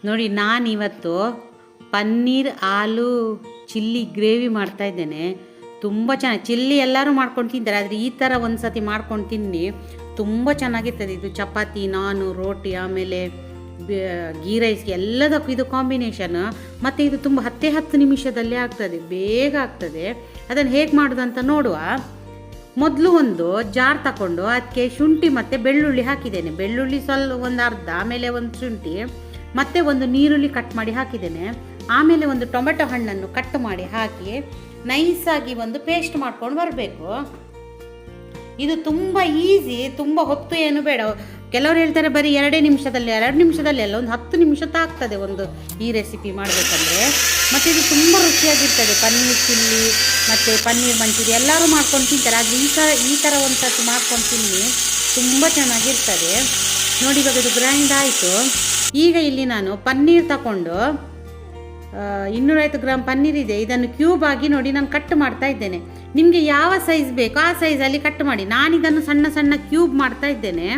ನೋಡಿ ನಾನಿವತ್ತು ಪನ್ನೀರ್ ಆಲೂ chilli gravy ಮಾಡ್ತಾಯಿದ್ದೇನೆ. ತುಂಬ ಚೆನ್ನಾಗಿ, ಚಿಲ್ಲಿ ಎಲ್ಲರೂ ಮಾಡ್ಕೊಂಡು ತಿಂತಾರೆ, ಆದರೆ ಈ ಥರ ಒಂದು ಸತಿ ಮಾಡ್ಕೊಂಡು ತಿನ್ನಿ, ತುಂಬ ಚೆನ್ನಾಗಿರ್ತದೆ. ಇದು ಚಪಾತಿ, ನಾನು, ರೋಟಿ, ಆಮೇಲೆ ಗೀ ರೈಸ್ಗೆ ಎಲ್ಲದಕ್ಕೂ ಇದು ಕಾಂಬಿನೇಷನ್. ಮತ್ತು ಇದು ತುಂಬ 10 ನಿಮಿಷದಲ್ಲಿ ಆಗ್ತದೆ, ಬೇಗ ಆಗ್ತದೆ. ಅದನ್ನು ಹೇಗೆ ಮಾಡೋದು ಅಂತ ನೋಡುವ. ಮೊದಲು ಒಂದು ಜಾರ್ ತಗೊಂಡು ಅದಕ್ಕೆ ಶುಂಠಿ ಮತ್ತು ಬೆಳ್ಳುಳ್ಳಿ ಹಾಕಿದ್ದೇನೆ. ಬೆಳ್ಳುಳ್ಳಿ ಒಂದು ಅರ್ಧ, ಆಮೇಲೆ ಒಂದು ಶುಂಠಿ, ಮತ್ತು ಒಂದು ನೀರುಳ್ಳಿ ಕಟ್ ಮಾಡಿ ಹಾಕಿದ್ದೇನೆ. ಆಮೇಲೆ ಒಂದು ಟೊಮೆಟೊ ಹಣ್ಣನ್ನು ಕಟ್ ಮಾಡಿ ಹಾಕಿ ನೈಸಾಗಿ ಒಂದು ಪೇಸ್ಟ್ ಮಾಡ್ಕೊಂಡು ಬರಬೇಕು. ಇದು ತುಂಬ ಈಸಿ, ತುಂಬ ಹೊತ್ತು ಏನು ಬೇಡ. ಕೆಲವರು ಹೇಳ್ತಾರೆ ಬರೀ 2 ನಿಮಿಷದಲ್ಲಿ, 2 ನಿಮಿಷದಲ್ಲಿ ಅಲ್ಲ, ಒಂದು 10 ನಿಮಿಷ ತಾಗ್ತದೆ ಒಂದು ಈ ರೆಸಿಪಿ ಮಾಡಬೇಕಂದ್ರೆ. ಮತ್ತು ಇದು ತುಂಬ ರುಚಿಯಾಗಿರ್ತದೆ. ಪನ್ನೀರ್ ಚಿಲ್ಲಿ ಮತ್ತು ಪನ್ನೀರ್ ಮಂಚೂರಿ ಎಲ್ಲರೂ ಮಾಡ್ಕೊಂಡು ತಿಂತಾರೆ, ಆದರೆ ಈ ಥರ ಒಂದು ಸರ್ತಿ ಮಾಡ್ಕೊಂಡು ತಿನ್ನಿ, ತುಂಬ ಚೆನ್ನಾಗಿರ್ತದೆ. ನೋಡಿ ಇವಾಗ ಇದು ಗ್ರೈಂಡ್ ಆಯಿತು. ಈಗ ಇಲ್ಲಿ ನಾನು ಪನ್ನೀರ್ ತಗೊಂಡು 250 ಗ್ರಾಮ್ ಪನ್ನೀರ್ ಇದೆ, ಇದನ್ನು ಕ್ಯೂಬ್ ಆಗಿ ನೋಡಿ ನಾನು ಕಟ್ ಮಾಡ್ತಾ ಇದ್ದೇನೆ. ನಿಮಗೆ ಯಾವ ಸೈಜ್ ಬೇಕೋ ಆ ಸೈಜಲ್ಲಿ ಕಟ್ ಮಾಡಿ. ನಾನಿದನ್ನು ಸಣ್ಣ ಸಣ್ಣ ಕ್ಯೂಬ್ ಮಾಡ್ತಾ ಇದ್ದೇನೆ.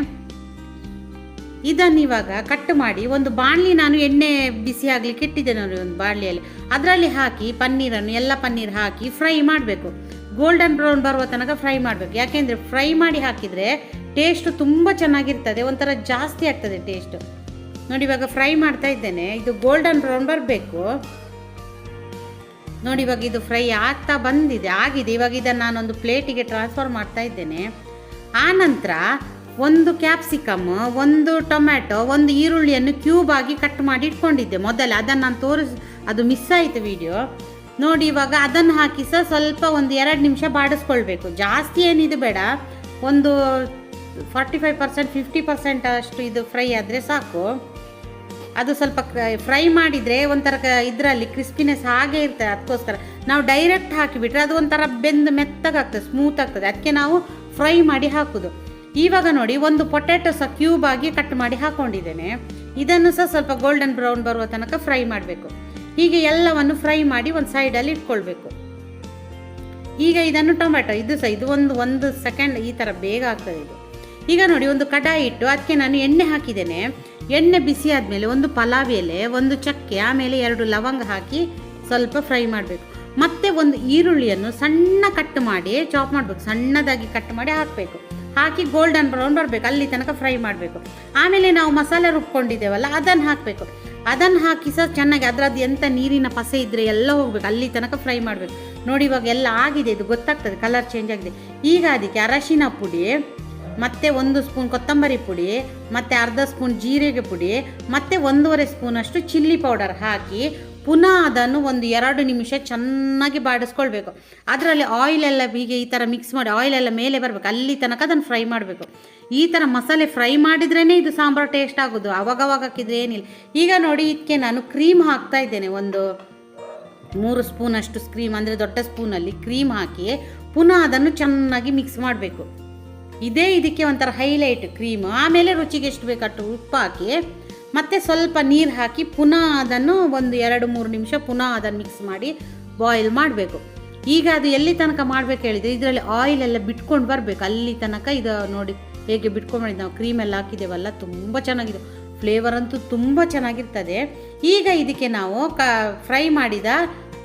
ಇದನ್ನು ಇವಾಗ ಕಟ್ ಮಾಡಿ ಒಂದು ಬಾಣಲಿ, ನಾನು ಎಣ್ಣೆ ಬಿಸಿ ಆಗಲಿಕ್ಕೆ ಇಟ್ಟಿದ್ದೆ ನೋಡಿ ಒಂದು ಬಾಣಲಿಯಲ್ಲಿ, ಅದರಲ್ಲಿ ಹಾಕಿ ಪನ್ನೀರನ್ನು ಎಲ್ಲ ಪನ್ನೀರ್ ಹಾಕಿ ಫ್ರೈ ಮಾಡಬೇಕು. ಗೋಲ್ಡನ್ ಬ್ರೌನ್ ಬರುವ ತನಕ ಫ್ರೈ ಮಾಡಬೇಕು. ಯಾಕೆಂದರೆ ಫ್ರೈ ಮಾಡಿ ಹಾಕಿದರೆ ಟೇಸ್ಟ್ ತುಂಬ ಚೆನ್ನಾಗಿರ್ತದೆ, ಒಂಥರ ಜಾಸ್ತಿ ಆಗ್ತದೆ ಟೇಸ್ಟ್. ನೋಡಿ ಇವಾಗ ಫ್ರೈ ಮಾಡ್ತಾ ಇದ್ದೇನೆ, ಇದು ಗೋಲ್ಡನ್ ಬ್ರೌನ್ ಬರಬೇಕು. ನೋಡಿ ಇವಾಗ ಇದು ಫ್ರೈ ಆಗ್ತಾ ಆಗಿದೆ. ಇವಾಗ ಇದನ್ನು ನಾನೊಂದು ಪ್ಲೇಟಿಗೆ ಟ್ರಾನ್ಸ್ಫರ್ ಮಾಡ್ತಾ ಇದ್ದೇನೆ. ಆನಂತರ ಒಂದು ಕ್ಯಾಪ್ಸಿಕಮ್, ಒಂದು ಟೊಮ್ಯಾಟೊ, ಒಂದು ಈರುಳ್ಳಿಯನ್ನು ಕ್ಯೂಬ್ ಆಗಿ ಕಟ್ ಮಾಡಿ ಇಟ್ಕೊಂಡಿದ್ದೆ ಮೊದಲೇ. ಅದನ್ನು ನಾನು ಅದು ಮಿಸ್ ಆಯಿತು ವಿಡಿಯೋ. ನೋಡಿ ಇವಾಗ ಅದನ್ನು ಹಾಕಿ ಸ್ವಲ್ಪ ಒಂದು 2 ನಿಮಿಷ ಬಾಡಿಸ್ಕೊಳ್ಬೇಕು. ಜಾಸ್ತಿ ಏನಿದು ಬೇಡ, ಒಂದು 45% 50% ಅಷ್ಟು ಇದು ಫ್ರೈ ಆದರೆ ಸಾಕು. ಅದು ಸ್ವಲ್ಪ ಫ್ರೈ ಮಾಡಿದರೆ ಒಂಥರ ಇದರಲ್ಲಿ ಕ್ರಿಸ್ಪಿನೆಸ್ ಹಾಗೆ ಇರ್ತದೆ. ಅದಕ್ಕೋಸ್ಕರ ನಾವು ಡೈರೆಕ್ಟ್ ಹಾಕಿಬಿಟ್ರೆ ಅದು ಒಂಥರ ಬೆಂದು ಮೆತ್ತಗಾಗ್ತದೆ, ಸ್ಮೂತ್ ಆಗ್ತದೆ. ಅದಕ್ಕೆ ನಾವು ಫ್ರೈ ಮಾಡಿ ಹಾಕೋದು. ಇವಾಗ ನೋಡಿ ಒಂದು ಪೊಟ್ಯಾಟೊ ಕ್ಯೂಬ್ ಆಗಿ ಕಟ್ ಮಾಡಿ ಹಾಕ್ಕೊಂಡಿದ್ದೇನೆ. ಇದನ್ನು ಸ್ವಲ್ಪ ಗೋಲ್ಡನ್ ಬ್ರೌನ್ ಬರುವ ತನಕ ಫ್ರೈ ಮಾಡಬೇಕು. ಹೀಗೆ ಎಲ್ಲವನ್ನು ಫ್ರೈ ಮಾಡಿ ಒಂದು ಸೈಡಲ್ಲಿ ಇಟ್ಕೊಳ್ಬೇಕು. ಈಗ ಇದನ್ನು ಟೊಮ್ಯಾಟೊ ಇದು ಒಂದು ಸೆಕೆಂಡ್ ಈ ಥರ ಬೇಗ ಆಗ್ತದೆ ಇದು. ಈಗ ನೋಡಿ ಒಂದು ಕಡಾಯಿ ಇಟ್ಟು ಅದಕ್ಕೆ ನಾನು ಎಣ್ಣೆ ಹಾಕಿದ್ದೇನೆ. ಎಣ್ಣೆ ಬಿಸಿ ಆದಮೇಲೆ ಒಂದು ಪಲಾವ್ ಎಲೆ, ಒಂದು ಚಕ್ಕೆ, ಆಮೇಲೆ 2 ಲವಂಗ ಹಾಕಿ ಸ್ವಲ್ಪ ಫ್ರೈ ಮಾಡಬೇಕು. ಮತ್ತು ಒಂದು ಈರುಳ್ಳಿಯನ್ನು ಸಣ್ಣ ಕಟ್ ಮಾಡಿ ಚಾಪ್ ಮಾಡಬೇಕು, ಸಣ್ಣದಾಗಿ ಕಟ್ ಮಾಡಿ ಹಾಕಬೇಕು. ಹಾಕಿ ಗೋಲ್ಡನ್ ಬ್ರೌನ್ ಬರಬೇಕು, ಅಲ್ಲಿ ತನಕ ಫ್ರೈ ಮಾಡಬೇಕು. ಆಮೇಲೆ ನಾವು ಮಸಾಲೆ ರುಬ್ಕೊಂಡಿದ್ದೇವಲ್ಲ ಅದನ್ನು ಹಾಕಬೇಕು. ಅದನ್ನು ಹಾಕಿ ಚೆನ್ನಾಗಿ ಅದರದ್ದು ಎಂಥ ನೀರಿನ ಪಸೆ ಇದ್ದರೆ ಎಲ್ಲ ಹೋಗಬೇಕು, ಅಲ್ಲಿ ತನಕ ಫ್ರೈ ಮಾಡಬೇಕು. ನೋಡಿ ಇವಾಗ ಎಲ್ಲ ಆಗಿದೆ, ಇದು ಗೊತ್ತಾಗ್ತದೆ, ಕಲರ್ ಚೇಂಜ್ ಆಗಿದೆ. ಈಗ ಅದಕ್ಕೆ ಅರಶಿನ ಪುಡಿ, ಮತ್ತು 1 ಸ್ಪೂನ್ ಕೊತ್ತಂಬರಿ ಪುಡಿ, ಮತ್ತು ಅರ್ಧ ಸ್ಪೂನ್ ಜೀರಿಗೆ ಪುಡಿ, ಮತ್ತು 1.5 ಸ್ಪೂನಷ್ಟು ಚಿಲ್ಲಿ ಪೌಡರ್ ಹಾಕಿ ಪುನಃ ಅದನ್ನು ಒಂದು 2 ನಿಮಿಷ ಚೆನ್ನಾಗಿ ಬಾಡಿಸ್ಕೊಳ್ಬೇಕು. ಅದರಲ್ಲಿ ಆಯಿಲೆಲ್ಲ ಹೀಗೆ ಈ ಥರ ಮಿಕ್ಸ್ ಮಾಡಿ ಆಯಿಲೆಲ್ಲ ಮೇಲೆ ಬರಬೇಕು, ಅಲ್ಲಿ ತನಕ ಅದನ್ನು ಫ್ರೈ ಮಾಡಬೇಕು. ಈ ಥರ ಮಸಾಲೆ ಫ್ರೈ ಮಾಡಿದ್ರೇ ಇದು ಸಾಂಬಾರು ಟೇಸ್ಟ್ ಆಗೋದು, ಅವಾಗವಾಗ ಹಾಕಿದರೆ ಏನಿಲ್ಲ. ಈಗ ನೋಡಿ ಇದಕ್ಕೆ ನಾನು ಕ್ರೀಮ್ ಹಾಕ್ತಾ ಇದ್ದೇನೆ. ಒಂದು 3 ಸ್ಪೂನಷ್ಟು ಕ್ರೀಮ್, ಅಂದರೆ ದೊಡ್ಡ ಸ್ಪೂನಲ್ಲಿ ಕ್ರೀಮ್ ಹಾಕಿ ಪುನಃ ಅದನ್ನು ಚೆನ್ನಾಗಿ ಮಿಕ್ಸ್ ಮಾಡಬೇಕು. ಇದೇ ಇದಕ್ಕೆ ಒಂಥರ ಹೈಲೈಟ್ ಕ್ರೀಮ್. ಆಮೇಲೆ ರುಚಿಗೆ ಎಷ್ಟು ಬೇಕಷ್ಟು ಉಪ್ಪು ಹಾಕಿ ಮತ್ತು ಸ್ವಲ್ಪ ನೀರು ಹಾಕಿ ಪುನಃ ಅದನ್ನು ಒಂದು 2-3 ನಿಮಿಷ ಪುನಃ ಅದನ್ನು ಮಿಕ್ಸ್ ಮಾಡಿ ಬಾಯ್ಲ್ ಮಾಡಬೇಕು. ಈಗ ಅದು ಎಲ್ಲಿ ತನಕ ಮಾಡಬೇಕು ಹೇಳಿದರೆ ಇದರಲ್ಲಿ ಆಯಿಲೆಲ್ಲ ಬಿಟ್ಕೊಂಡು ಬರಬೇಕು, ಅಲ್ಲಿ ತನಕ. ಇದು ನೋಡಿ ಹೇಗೆ ಬಿಟ್ಕೊಂಡು ಮಾಡಿದ್ದು, ನಾವು ಕ್ರೀಮೆಲ್ಲ ಹಾಕಿದ್ದೇವಲ್ಲ, ತುಂಬ ಚೆನ್ನಾಗಿದೆ. ಫ್ಲೇವರ್ ಅಂತೂ ತುಂಬ ಚೆನ್ನಾಗಿರ್ತದೆ. ಈಗ ಇದಕ್ಕೆ ನಾವು ಫ್ರೈ ಮಾಡಿದ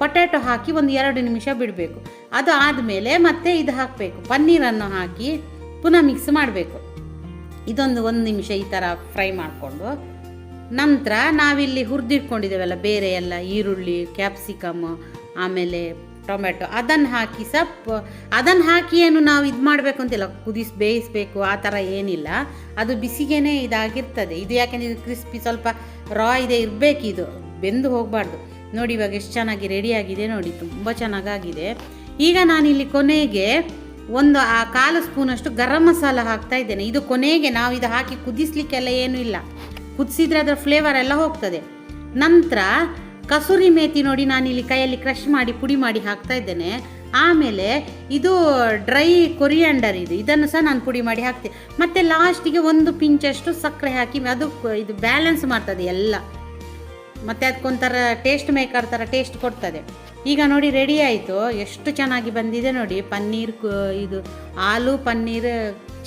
ಪೊಟ್ಯಾಟೊ ಹಾಕಿ ಒಂದು 2 ನಿಮಿಷ ಬಿಡಬೇಕು. ಅದು ಆದಮೇಲೆ ಮತ್ತೆ ಇದು ಹಾಕಬೇಕು, ಪನ್ನೀರನ್ನು ಹಾಕಿ ಪುನಃ ಮಿಕ್ಸ್ ಮಾಡಬೇಕು. ಒಂದು ನಿಮಿಷ ಈ ಥರ ಫ್ರೈ ಮಾಡಿಕೊಂಡು ನಂತರ ನಾವಿಲ್ಲಿ ಹುರಿದಿಟ್ಕೊಂಡಿದ್ದೇವಲ್ಲ ಬೇರೆ ಎಲ್ಲ ಈರುಳ್ಳಿ, ಕ್ಯಾಪ್ಸಿಕಮ್, ಆಮೇಲೆ ಟೊಮೆಟೊ, ಅದನ್ನು ಹಾಕಿ ಅದನ್ನು ಹಾಕಿ ಏನು ನಾವು ಇದು ಮಾಡಬೇಕು ಅಂತಿಲ್ಲ, ಬೇಯಿಸಬೇಕು ಆ ಥರ ಏನಿಲ್ಲ. ಅದು ಬಿಸಿಗೇನೆ ಇದಾಗಿರ್ತದೆ. ಇದು ಯಾಕೆಂದರೆ ಇದು ಕ್ರಿಸ್ಪಿ ಸ್ವಲ್ಪ ರಾ ಇದೆ ಇರಬೇಕು, ಇದು ಬೆಂದು ಹೋಗಬಾರ್ದು. ನೋಡಿ ಇವಾಗ ಎಷ್ಟು ಚೆನ್ನಾಗಿ ರೆಡಿಯಾಗಿದೆ ನೋಡಿ, ತುಂಬ ಚೆನ್ನಾಗಾಗಿದೆ. ಈಗ ನಾನಿಲ್ಲಿ ಕೊನೆಗೆ ಒಂದು 1/4 ಸ್ಪೂನಷ್ಟು ಗರಂ ಮಸಾಲ ಹಾಕ್ತಾ ಇದ್ದೇನೆ. ಇದು ಕೊನೆಗೆ, ನಾವು ಇದು ಹಾಕಿ ಕುದಿಸ್ಲಿಕ್ಕೆಲ್ಲ ಏನೂ ಇಲ್ಲ, ಕುದಿಸಿದ್ರೆ ಅದರ ಫ್ಲೇವರ್ ಎಲ್ಲ ಹೋಗ್ತದೆ. ನಂತರ ಕಸೂರಿ ಮೇಥಿ ನೋಡಿ ನಾನಿಲ್ಲಿ ಕೈಯಲ್ಲಿ ಕ್ರಷ್ ಮಾಡಿ ಪುಡಿ ಮಾಡಿ ಹಾಕ್ತಾ ಇದ್ದೇನೆ. ಆಮೇಲೆ ಇದು ಡ್ರೈ ಕೊರಿಯಾಂಡರ್, ಇದನ್ನು ಸಹ ನಾನು ಪುಡಿ ಮಾಡಿ ಹಾಕ್ತೀನಿ. ಮತ್ತು ಲಾಸ್ಟಿಗೆ 1 ಪಿಂಚಷ್ಟು ಸಕ್ಕರೆ ಹಾಕಿ ಇದು ಬ್ಯಾಲೆನ್ಸ್ ಮಾಡ್ತದೆ ಎಲ್ಲ, ಮತ್ತು ಅದಕ್ಕೊಂಥರ ಟೇಸ್ಟ್ ಮೇಕರ್ ಥರ ಟೇಸ್ಟ್ ಕೊಡ್ತದೆ. ಈಗ ನೋಡಿ ರೆಡಿ ಆಯಿತು, ಎಷ್ಟು ಚೆನ್ನಾಗಿ ಬಂದಿದೆ ನೋಡಿ. ಇದು ಆಲೂ ಪನ್ನೀರ್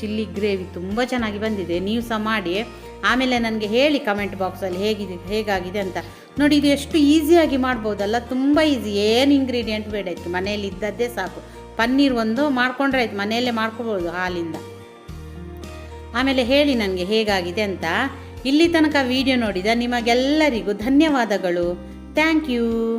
ಚಿಲ್ಲಿ ಗ್ರೇವಿ ತುಂಬ ಚೆನ್ನಾಗಿ ಬಂದಿದೆ. ನೀವು ಸಹ ಮಾಡಿ. ಆಮೇಲೆ ನನಗೆ ಹೇಳಿ ಕಮೆಂಟ್ ಬಾಕ್ಸಲ್ಲಿ ಹೇಗಾಗಿದೆ ಅಂತ. ನೋಡಿ, ಇದು ಎಷ್ಟು ಈಸಿಯಾಗಿ ಮಾಡ್ಬೋದಲ್ಲ, ತುಂಬ ಈಸಿ, ಏನು ಇಂಗ್ರೀಡಿಯೆಂಟ್ ಬೇಡ ಇತ್ತು, ಮನೆಯಲ್ಲಿ ಇದ್ದದ್ದೇ ಸಾಕು. ಪನ್ನೀರ್ ಒಂದು ಮಾಡ್ಕೊಂಡ್ರೆ ಆಯ್ತು, ಮನೆಯಲ್ಲೇ ಮಾಡ್ಕೊಬೋದು ಹಾಲಿಂದ. ಆಮೇಲೆ ಹೇಳಿ ನನಗೆ ಹೇಗಾಗಿದೆ ಅಂತ. ಇಲ್ಲಿ ತನಕ ವಿಡಿಯೋ ನೋಡಿದ ನಿಮಗೆಲ್ಲರಿಗೂ ಧನ್ಯವಾದಗಳು. Thank you.